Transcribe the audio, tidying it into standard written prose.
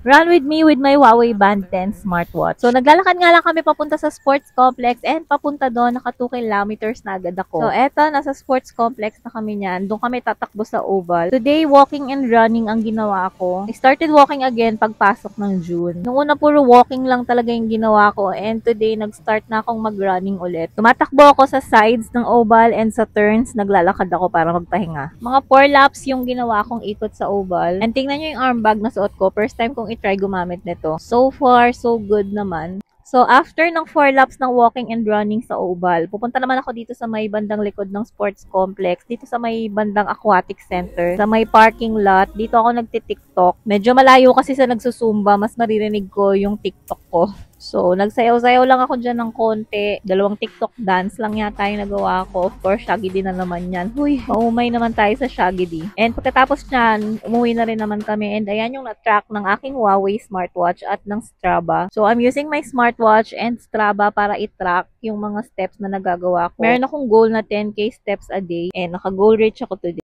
Run with me with my Huawei Band 10 smartwatch. So, naglalakad nga lang kami papunta sa sports complex and papunta doon, naka 2 kilometers na agad ako. So, eto, nasa sports complex na kami niyan. Doon kami tatakbo sa oval. Today, walking and running ang ginawa ko. I started walking again pagpasok ng June. Noong una, puro walking lang talaga yung ginawa ko and today, nag-start na akong mag-running ulit. Tumatakbo ako sa sides ng oval and sa turns, naglalakad ako para magpahinga. Mga 4 laps yung ginawa kong ikot sa oval. And tingnan nyo yung armbag na suot ko. First time kong i-try gumamit nito. So far, so good naman. So, after ng 4 laps ng walking and running sa oval, pupunta naman ako dito sa may bandang likod ng sports complex, dito sa may bandang aquatic center, sa may parking lot. Dito ako nagti-TikTok. Medyo malayo kasi sa nagsusumba, mas maririnig ko yung TikTok ko. So, nagsayaw-sayaw lang ako dyan ng konti. 2 TikTok dance lang yata yung nagawa ko. Of course, Shaggy D na naman yan. Huy, maumay naman tayo sa Shaggy D. And pagkatapos nyan, umuwi na rin naman kami. And ayan yung na-track ng aking Huawei smartwatch at ng Strava. So, I'm using my smartwatch and Strava para i-track yung mga steps na nagagawa ko. Meron akong goal na 10K steps a day. And naka-goal reach ako today.